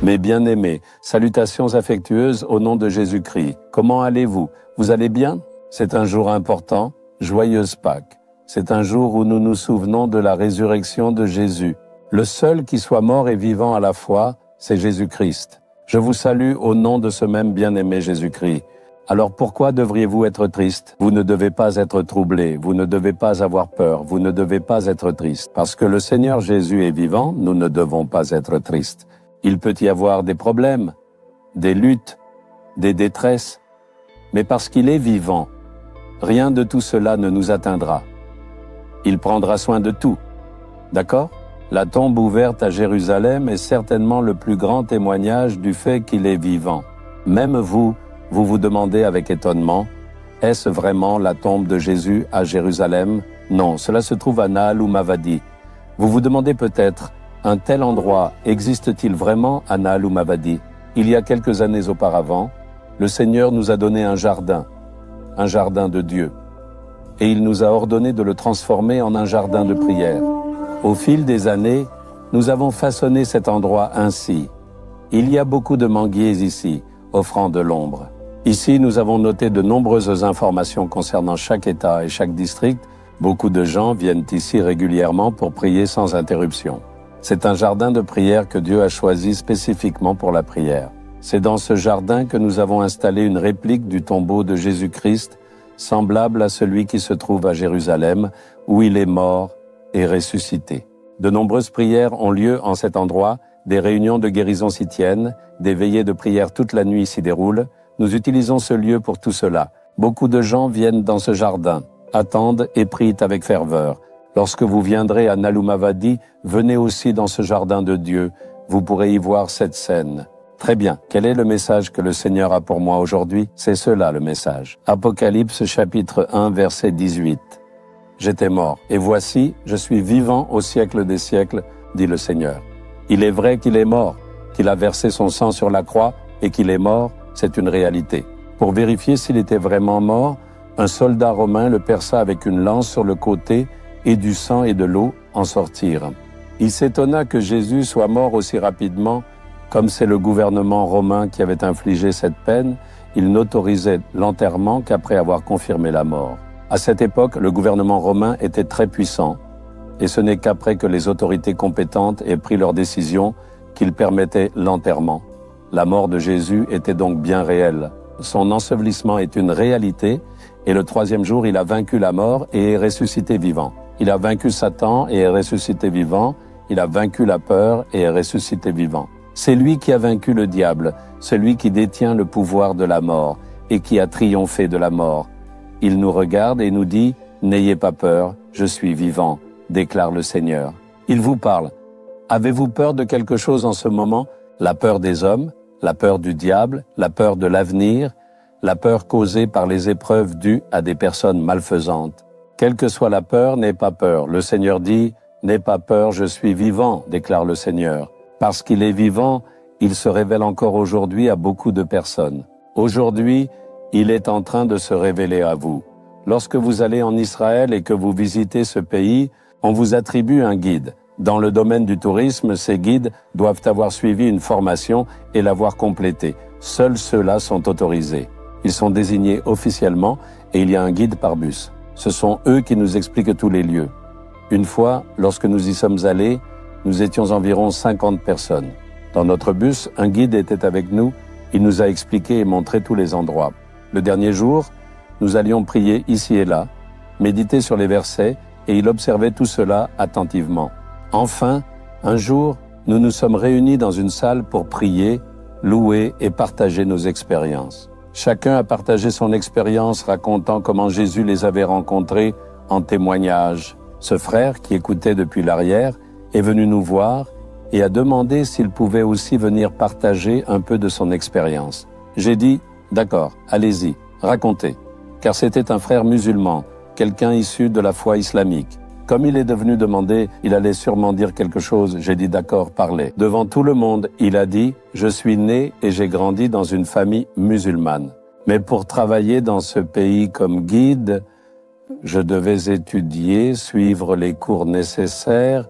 Mes bien-aimés, salutations affectueuses au nom de Jésus-Christ. Comment allez-vous? Vous allez bien? C'est un jour important, joyeuse Pâques. C'est un jour où nous nous souvenons de la résurrection de Jésus. Le seul qui soit mort et vivant à la fois, c'est Jésus-Christ. Je vous salue au nom de ce même bien-aimé Jésus-Christ. Alors pourquoi devriez-vous être triste? Vous ne devez pas être troublé, vous ne devez pas avoir peur, vous ne devez pas être triste. Parce que le Seigneur Jésus est vivant, nous ne devons pas être tristes. Il peut y avoir des problèmes, des luttes, des détresses, mais parce qu'il est vivant, rien de tout cela ne nous atteindra. Il prendra soin de tout. D'accord? La tombe ouverte à Jérusalem est certainement le plus grand témoignage du fait qu'il est vivant. Même vous vous demandez avec étonnement, est-ce vraiment la tombe de Jésus à Jérusalem? Non, cela se trouve à Nahal ou Mavadi. Vous vous demandez peut-être, un tel endroit existe-t-il vraiment à Nahal ou Mavadi? Il y a quelques années auparavant, le Seigneur nous a donné un jardin de Dieu. Et il nous a ordonné de le transformer en un jardin de prière. Au fil des années, nous avons façonné cet endroit ainsi. Il y a beaucoup de manguiers ici, offrant de l'ombre. Ici, nous avons noté de nombreuses informations concernant chaque État et chaque district. Beaucoup de gens viennent ici régulièrement pour prier sans interruption. C'est un jardin de prière que Dieu a choisi spécifiquement pour la prière. C'est dans ce jardin que nous avons installé une réplique du tombeau de Jésus-Christ, semblable à celui qui se trouve à Jérusalem, où il est mort et ressuscité. De nombreuses prières ont lieu en cet endroit, des réunions de guérison s'y tiennent, des veillées de prière toute la nuit s'y déroulent. Nous utilisons ce lieu pour tout cela. Beaucoup de gens viennent dans ce jardin, attendent et prient avec ferveur. Lorsque vous viendrez à Nahal ou Mavadi, venez aussi dans ce jardin de Dieu. Vous pourrez y voir cette scène. Très bien. Quel est le message que le Seigneur a pour moi aujourd'hui? C'est cela le message. Apocalypse chapitre 1 verset 18. J'étais mort, et voici, je suis vivant au siècle des siècles, dit le Seigneur. Il est vrai qu'il est mort, qu'il a versé son sang sur la croix, et qu'il est mort, c'est une réalité. Pour vérifier s'il était vraiment mort, un soldat romain le perça avec une lance sur le côté, et du sang et de l'eau en sortirent. Il s'étonna que Jésus soit mort aussi rapidement. Comme c'est le gouvernement romain qui avait infligé cette peine, il n'autorisait l'enterrement qu'après avoir confirmé la mort. À cette époque, le gouvernement romain était très puissant, et ce n'est qu'après que les autorités compétentes aient pris leur décision qu'ils permettaient l'enterrement. La mort de Jésus était donc bien réelle. Son ensevelissement est une réalité, et le troisième jour, il a vaincu la mort et est ressuscité vivant. Il a vaincu Satan et est ressuscité vivant. Il a vaincu la peur et est ressuscité vivant. C'est lui qui a vaincu le diable, celui qui détient le pouvoir de la mort et qui a triomphé de la mort. Il nous regarde et nous dit « N'ayez pas peur, je suis vivant », déclare le Seigneur. Il vous parle. Avez-vous peur de quelque chose en ce moment? La peur des hommes, la peur du diable, la peur de l'avenir, la peur causée par les épreuves dues à des personnes malfaisantes. Quelle que soit la peur, n'aie pas peur. Le Seigneur dit « N'aie pas peur, je suis vivant », déclare le Seigneur. Parce qu'il est vivant, il se révèle encore aujourd'hui à beaucoup de personnes. Aujourd'hui, il est en train de se révéler à vous. Lorsque vous allez en Israël et que vous visitez ce pays, on vous attribue un guide. Dans le domaine du tourisme, ces guides doivent avoir suivi une formation et l'avoir complétée. Seuls ceux-là sont autorisés. Ils sont désignés officiellement et il y a un guide par bus. Ce sont eux qui nous expliquent tous les lieux. Une fois, lorsque nous y sommes allés, nous étions environ 50 personnes. Dans notre bus, un guide était avec nous. Il nous a expliqué et montré tous les endroits. Le dernier jour, nous allions prier ici et là, méditer sur les versets, et il observait tout cela attentivement. Enfin, un jour, nous nous sommes réunis dans une salle pour prier, louer et partager nos expériences. Chacun a partagé son expérience racontant comment Jésus les avait rencontrés en témoignage. Ce frère, qui écoutait depuis l'arrière, est venu nous voir et a demandé s'il pouvait aussi venir partager un peu de son expérience. J'ai dit « D'accord, allez-y, racontez », car c'était un frère musulman, quelqu'un issu de la foi islamique. Comme il est devenu demander, il allait sûrement dire quelque chose. J'ai dit « D'accord, parlez ». Devant tout le monde, il a dit « Je suis né et j'ai grandi dans une famille musulmane. Mais pour travailler dans ce pays comme guide, je devais étudier, suivre les cours nécessaires,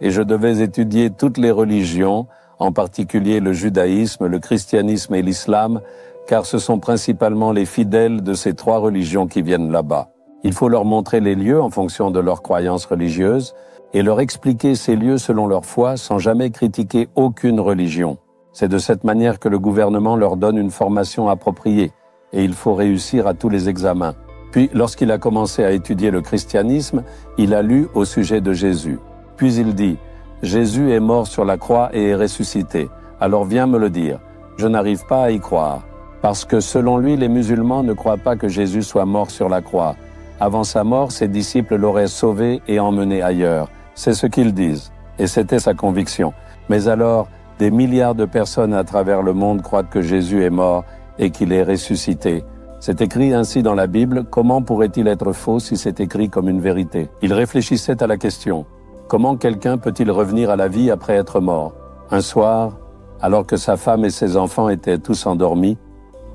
et je devais étudier toutes les religions, en particulier le judaïsme, le christianisme et l'islam, car ce sont principalement les fidèles de ces trois religions qui viennent là-bas. Il faut leur montrer les lieux en fonction de leurs croyances religieuses et leur expliquer ces lieux selon leur foi sans jamais critiquer aucune religion. C'est de cette manière que le gouvernement leur donne une formation appropriée et il faut réussir à tous les examens. Puis, lorsqu'il a commencé à étudier le christianisme, il a lu au sujet de Jésus. Puis il dit « Jésus est mort sur la croix et est ressuscité. Alors viens me le dire. Je n'arrive pas à y croire. » Parce que selon lui, les musulmans ne croient pas que Jésus soit mort sur la croix. Avant sa mort, ses disciples l'auraient sauvé et emmené ailleurs. C'est ce qu'ils disent. Et c'était sa conviction. Mais alors, des milliards de personnes à travers le monde croient que Jésus est mort et qu'il est ressuscité. C'est écrit ainsi dans la Bible, comment pourrait-il être faux si c'est écrit comme une vérité? Il réfléchissait à la question. Comment quelqu'un peut-il revenir à la vie après être mort? Un soir, alors que sa femme et ses enfants étaient tous endormis,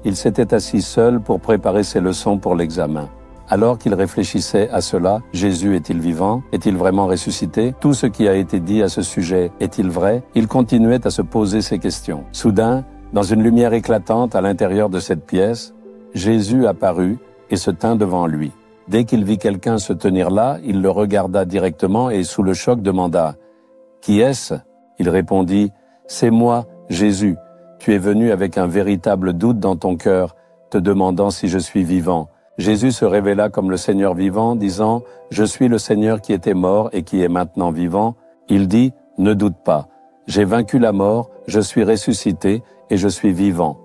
il s'était assis seul pour préparer ses leçons pour l'examen. Alors qu'il réfléchissait à cela, Jésus est-il vivant? Est-il vraiment ressuscité? Tout ce qui a été dit à ce sujet est-il vrai? Il continuait à se poser ces questions. Soudain, dans une lumière éclatante à l'intérieur de cette pièce, Jésus apparut et se tint devant lui. Dès qu'il vit quelqu'un se tenir là, il le regarda directement et sous le choc demanda « Qui est-ce » Il répondit « C'est moi, Jésus. Tu es venu avec un véritable doute dans ton cœur, te demandant si je suis vivant. » Jésus se révéla comme le Seigneur vivant, disant « Je suis le Seigneur qui était mort et qui est maintenant vivant. » Il dit « Ne doute pas. J'ai vaincu la mort, je suis ressuscité et je suis vivant. »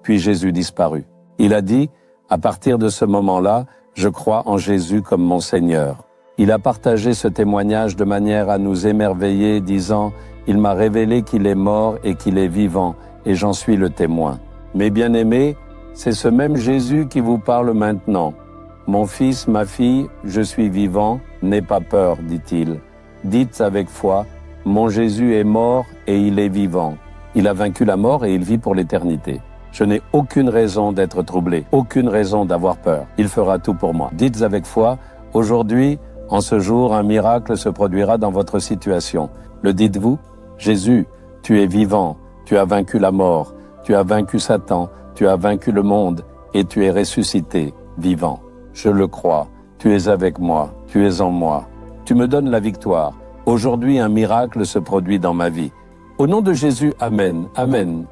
Puis Jésus disparut. Il a dit « À partir de ce moment-là, je crois en Jésus comme mon Seigneur. » Il a partagé ce témoignage de manière à nous émerveiller, disant « Il m'a révélé qu'il est mort et qu'il est vivant, et j'en suis le témoin. » Mes bien-aimés, c'est ce même Jésus qui vous parle maintenant. « Mon fils, ma fille, je suis vivant, n'aie pas peur, dit-il. Dites avec foi, mon Jésus est mort et il est vivant. Il a vaincu la mort et il vit pour l'éternité. Je n'ai aucune raison d'être troublé, aucune raison d'avoir peur. Il fera tout pour moi. Dites avec foi, aujourd'hui, en ce jour, un miracle se produira dans votre situation. Le dites-vous? Jésus, tu es vivant, tu as vaincu la mort, tu as vaincu Satan, tu as vaincu le monde et tu es ressuscité, vivant. Je le crois, tu es avec moi, tu es en moi. Tu me donnes la victoire. Aujourd'hui, un miracle se produit dans ma vie. Au nom de Jésus, Amen, Amen.